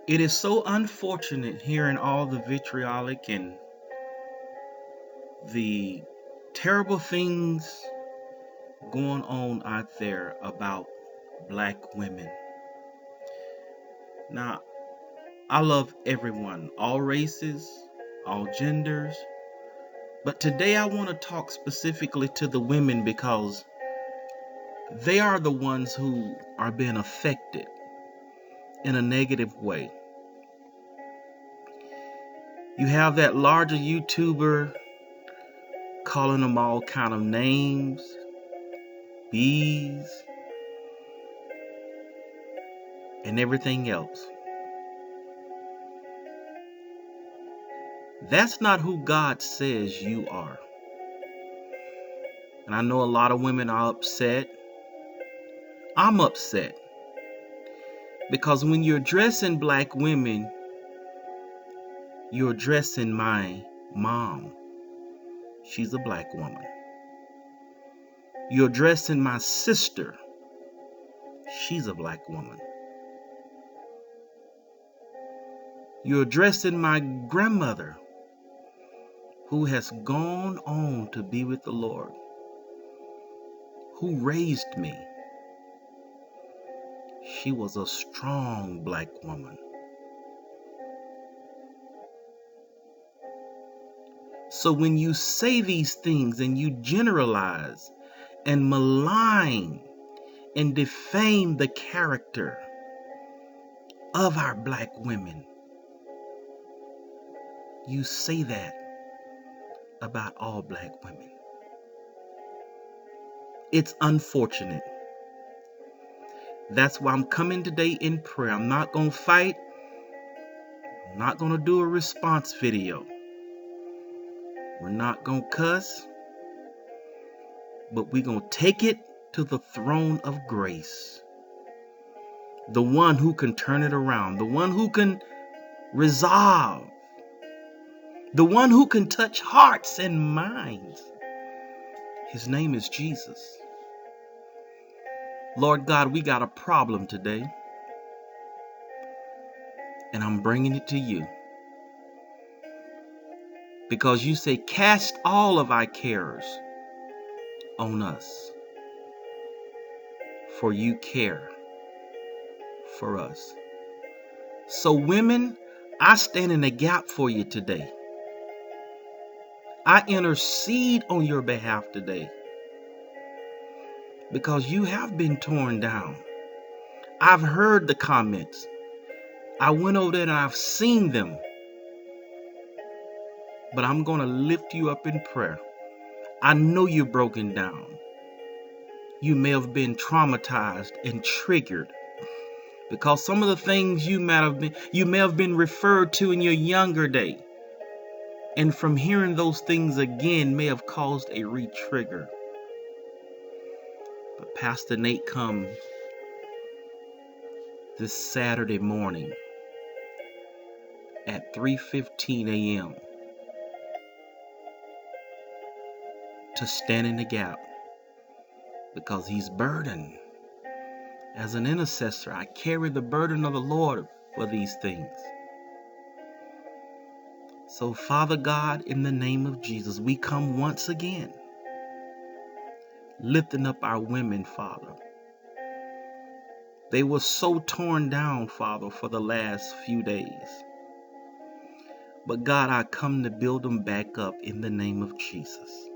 It is so unfortunate hearing all the vitriolic and the terrible things going on out there about black women. Now, I love everyone, all races, all genders, but today I want to talk specifically to the women because they are the ones who are being affected in a negative way. You have that larger YouTuber calling them all kind of names, bees, and everything else. That's not who God says you are. And I know a lot of women are upset. I'm upset because when you're addressing black women, you're addressing my mom. She's a black woman. You're addressing my sister. She's a black woman. You're addressing my grandmother, who has gone on to be with the Lord, who raised me. She was a strong black woman. So when you say these things and you generalize and malign and defame the character of our black women, you say that about all black women. It's unfortunate. That's why I'm coming today in prayer. I'm not going to fight. I'm not going to do a response video. We're not going to cuss. But we're going to take it to the throne of grace. The one who can turn it around. The one who can resolve. The one who can touch hearts and minds. His name is Jesus. Lord God, we got a problem today. And I'm bringing it to you. Because you say, cast all of our cares on us. For you care for us. So women, I stand in the gap for you today. I intercede on your behalf today. Because you have been torn down. I've heard the comments. I went over there and I've seen them. But I'm going to lift you up in prayer. I know you're broken down. You may have been traumatized and triggered because some of the things you may have been referred to in your younger day. And from hearing those things again may have caused a re-trigger. But Pastor Nate comes this Saturday morning at 3:15 a.m. to stand in the gap because he's burdened. As an intercessor, I carry the burden of the Lord for these things. So, Father God, in the name of Jesus, we come once again, lifting up our women, Father. They were so torn down, Father, for the last few days. But God, I come to build them back up in the name of Jesus.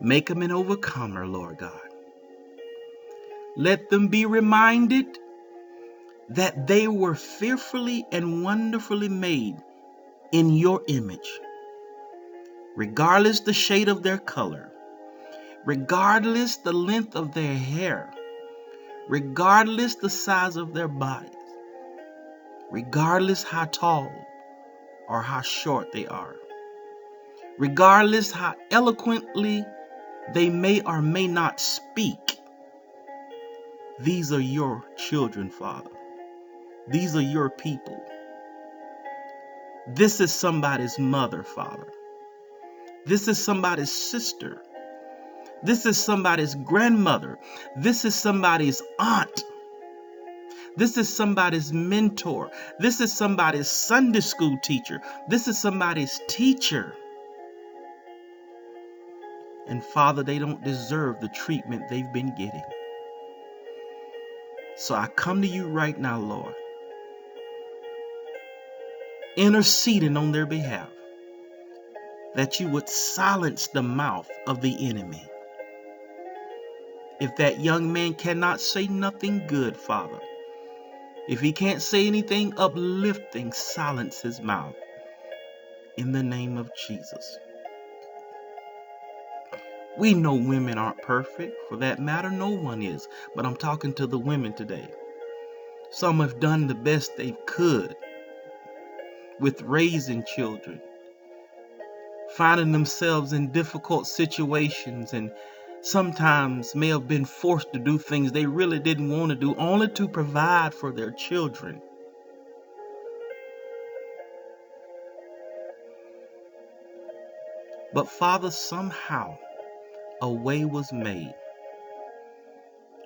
Make them an overcomer, Lord God. Let them be reminded that they were fearfully and wonderfully made in your image, regardless the shade of their color, regardless the length of their hair, regardless the size of their bodies, regardless how tall or how short they are, regardless how eloquently they may or may not speak. These are your children, Father. These are your people. This is somebody's mother, Father. This is somebody's sister. This is somebody's grandmother. This is somebody's aunt. This is somebody's mentor. This is somebody's Sunday school teacher. This is somebody's teacher. And Father, they don't deserve the treatment they've been getting. So I come to you right now, Lord, interceding on their behalf, that you would silence the mouth of the enemy. If that young man cannot say nothing good, Father, if he can't say anything uplifting, silence his mouth in the name of Jesus. We know women aren't perfect. For that matter, no one is. But I'm talking to the women today. Some have done the best they could with raising children, finding themselves in difficult situations, and sometimes may have been forced to do things they really didn't want to do, only to provide for their children. But Father, somehow a way was made.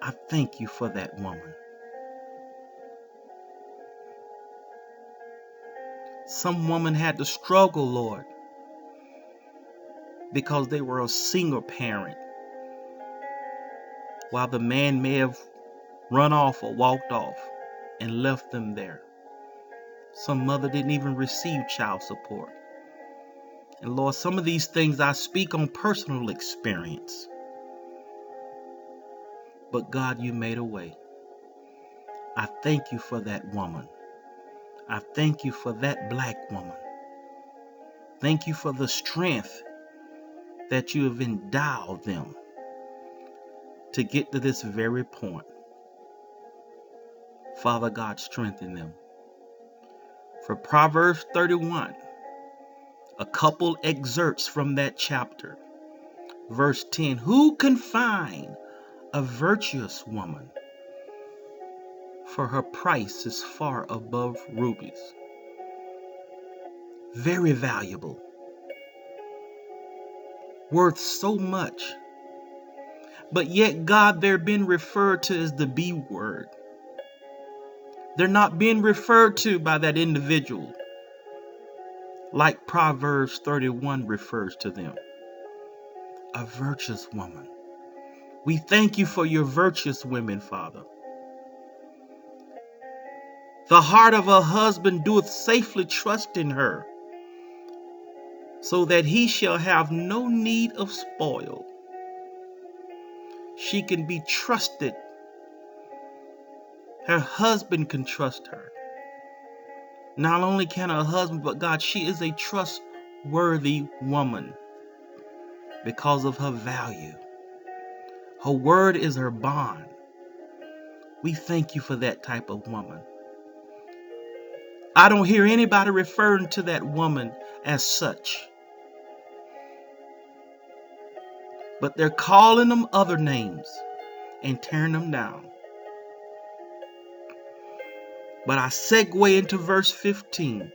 I thank you for that woman. Some woman had to struggle, Lord, because they were a single parent, while the man may have run off or walked off and left them there. Some mother didn't even receive child support. And Lord, some of these things I speak on personal experience. But God, you made a way. I thank you for that woman. I thank you for that black woman. Thank you for the strength that you have endowed them to get to this very point. Father God, strengthen them. For Proverbs 31, a couple excerpts from that chapter. Verse 10, who can find a virtuous woman? For her price is far above rubies. Very valuable. Worth so much. But yet, God, they're being referred to as the B word. They're not being referred to by that individual like Proverbs 31 refers to them. A virtuous woman. We thank you for your virtuous women, Father. The heart of a husband doeth safely trust in her, so that he shall have no need of spoil. She can be trusted. Her husband can trust her. Not only can her husband, but God, she is a trustworthy woman because of her value. Her word is her bond. We thank you for that type of woman. I don't hear anybody referring to that woman as such. But they're calling them other names and tearing them down. But I segue into verse 15.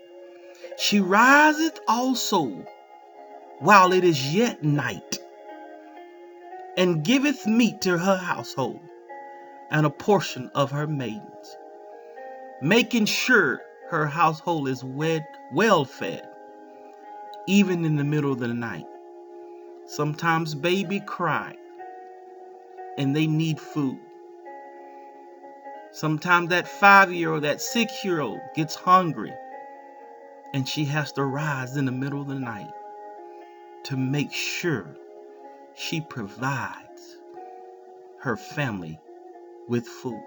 She riseth also while it is yet night, and giveth meat to her household and a portion of her maidens, making sure her household is well fed, even in the middle of the night. Sometimes baby cry and they need food. Sometimes that 5-year-old, that 6-year-old gets hungry and she has to rise in the middle of the night to make sure she provides her family with food.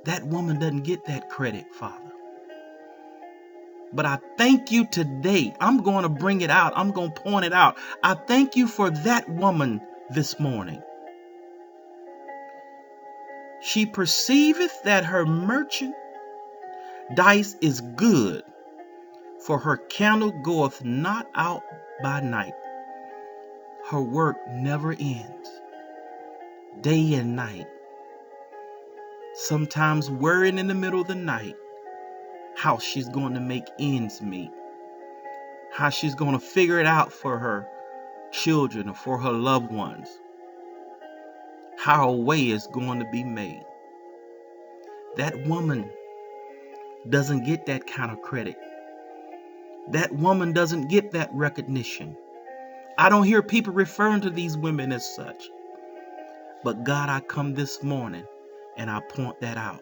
That woman doesn't get that credit, Father. But I thank you today. I'm going to bring it out. I'm going to point it out. I thank you for that woman this morning. She perceiveth that her merchandise is good, for her candle goeth not out by night. Her work never ends, day and night. Sometimes worrying in the middle of the night how she's going to make ends meet, how she's going to figure it out for her children or for her loved ones, how a way is going to be made. That woman doesn't get that kind of credit. That woman doesn't get that recognition. I don't hear people referring to these women as such. But God, I come this morning and I point that out.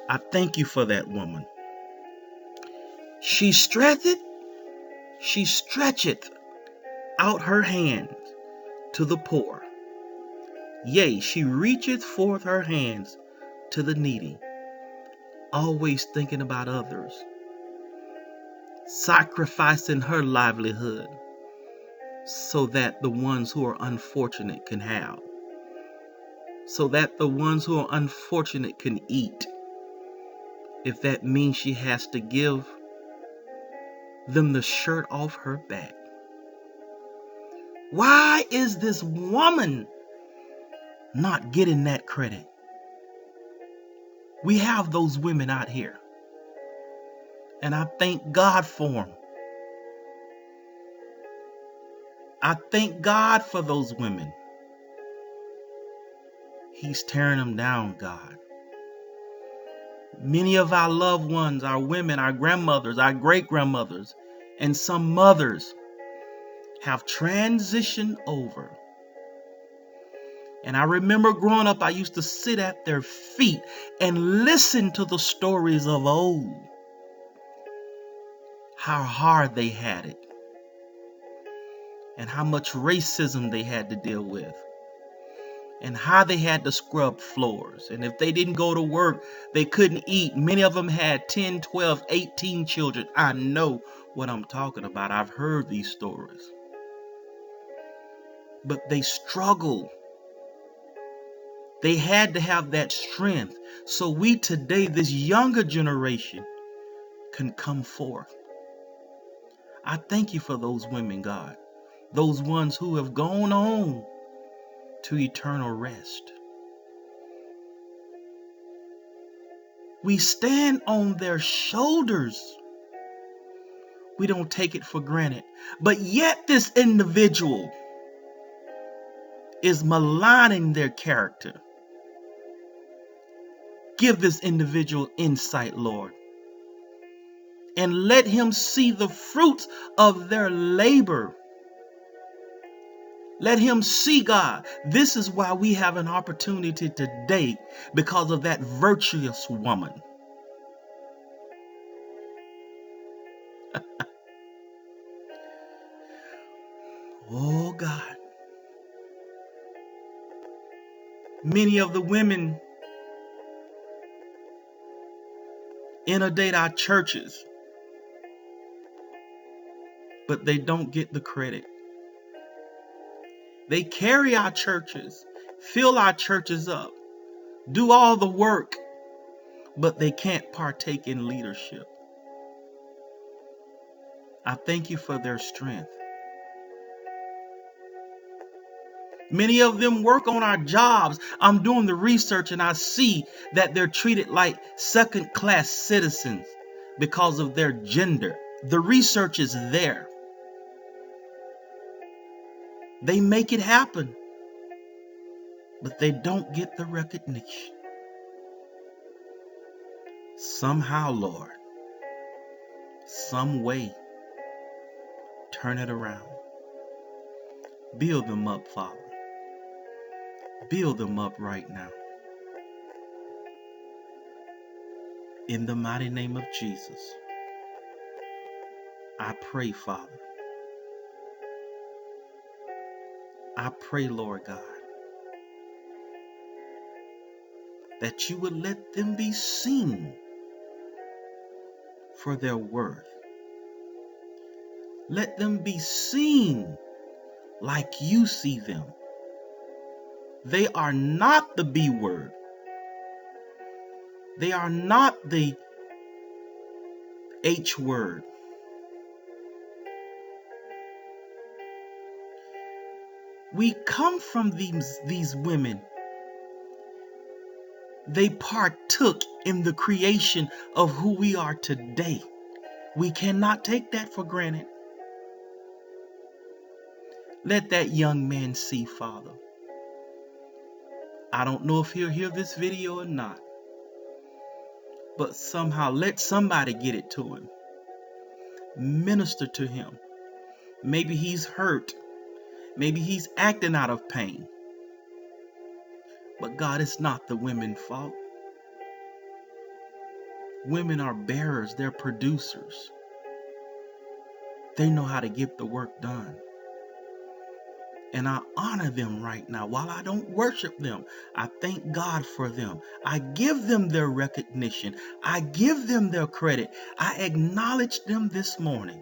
I thank you for that woman. She stretcheth out her hands to the poor. Yea, she reacheth forth her hands to the needy. Always thinking about others. Sacrificing her livelihood so that the ones who are unfortunate can have. So that the ones who are unfortunate can eat. If that means she has to give them the shirt off her back. Why is this woman not getting that credit? We have those women out here. And I thank God for them. I thank God for those women. He's tearing them down, God. Many of our loved ones, our women, our grandmothers, our great-grandmothers, and some mothers have transitioned over. And I remember growing up, I used to sit at their feet and listen to the stories of old. How hard they had it. And how much racism they had to deal with. And how they had to scrub floors. And if they didn't go to work, they couldn't eat. Many of them had 10, 12, 18 children. I know what I'm talking about. I've heard these stories. But they struggled. They had to have that strength. So we today, this younger generation, can come forth. I thank you for those women, God. Those ones who have gone on to eternal rest. We stand on their shoulders. We don't take it for granted. But yet this individual is maligning their character. Give this individual insight, Lord. And let him see the fruits of their labor. Let him see, God. This is why we have an opportunity today, because of that virtuous woman. Oh, God. Many of the women inundate our churches, but they don't get the credit. They carry our churches, fill our churches up, do all the work, but they can't partake in leadership. I thank you for their strength. Many of them work on our jobs. I'm doing the research and I see that they're treated like second-class citizens because of their gender. The research is there. They make it happen, but they don't get the recognition. Somehow, Lord, some way, turn it around. Build them up, Father. Build them up right now. In the mighty name of Jesus, I pray, Father. I pray, Lord God, that you would let them be seen for their worth. Let them be seen like you see them. They are not the B word. They are not the H word. We come from these women. They partook in the creation of who we are today. We cannot take that for granted. Let that young man see, Father. I don't know if he'll hear this video or not, but somehow let somebody get it to him. Minister to him. Maybe he's hurt. Maybe he's acting out of pain. But God, it's not the women's fault. Women are bearers. They're producers. They know how to get the work done. And I honor them right now. While I don't worship them, I thank God for them. I give them their recognition. I give them their credit. I acknowledge them this morning.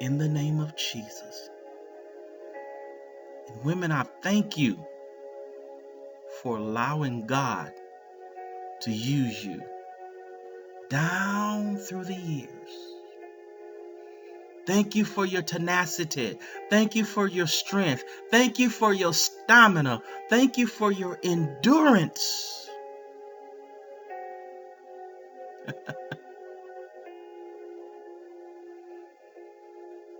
In the name of Jesus. And women, I thank you for allowing God to use you down through the years. Thank you for your tenacity. Thank you for your strength. Thank you for your stamina. Thank you for your endurance.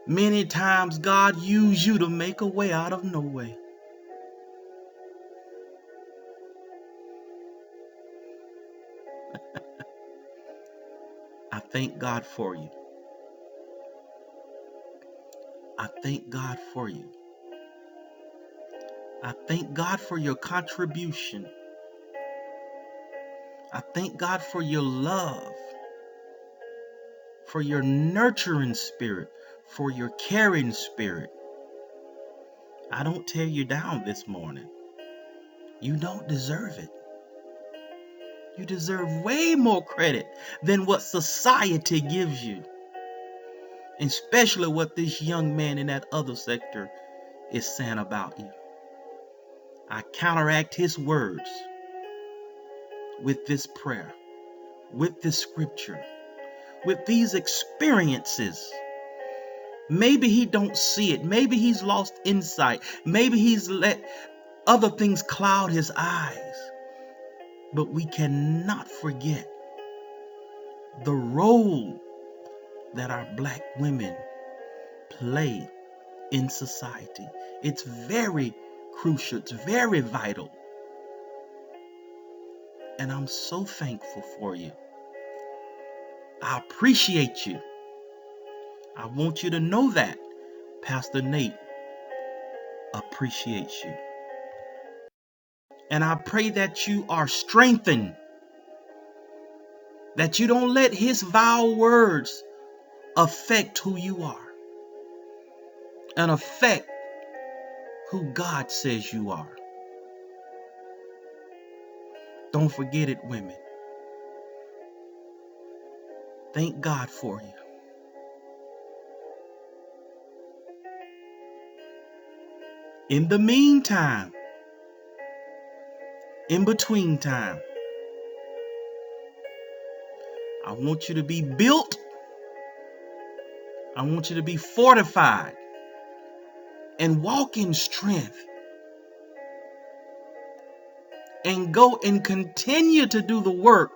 Many times God used you to make a way out of no way. I thank God for you. I thank God for you. I thank God for your contribution. I thank God for your love, for your nurturing spirit, for your caring spirit. I don't tear you down this morning. You don't deserve it. You deserve way more credit than what society gives you, especially what this young man in that other sector is saying about you. I counteract his words with this prayer, with this scripture, with these experiences. Maybe he don't see it. Maybe he's lost insight. Maybe he's let other things cloud his eyes. But we cannot forget the role that our black women play in society. It's very crucial. It's very vital. And I'm so thankful for you. I appreciate you. I want you to know that Pastor Nate appreciates you. And I pray that you are strengthened, that you don't let his vile words affect who you are and affect who God says you are. Don't forget it, women. Thank God for you. In the meantime, in between time, I want you to be built. I want you to be fortified and walk in strength and go and continue to do the work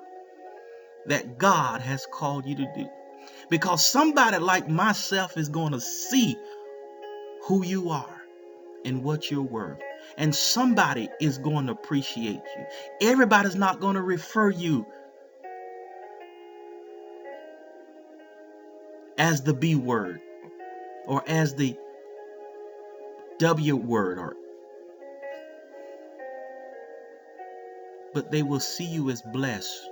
that God has called you to do. Because somebody like myself is going to see who you are and what you're worth. And somebody is going to appreciate you. Everybody's not going to refer you as the B word or as the W word, but they will see you as blessed,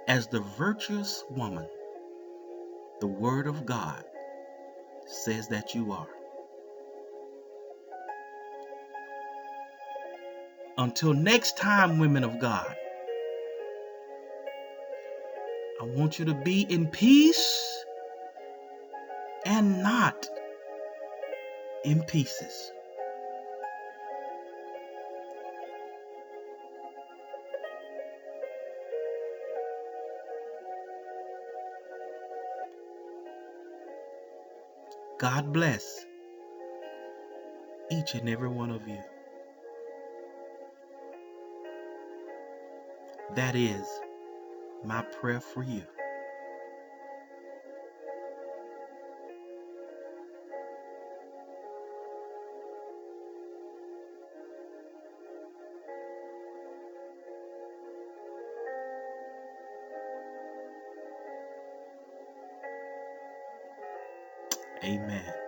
as the virtuous woman the Word of God says that you are. Until next time, women of God, I want you to be in peace and not in pieces. God bless each and every one of you. That is my prayer for you. Amen.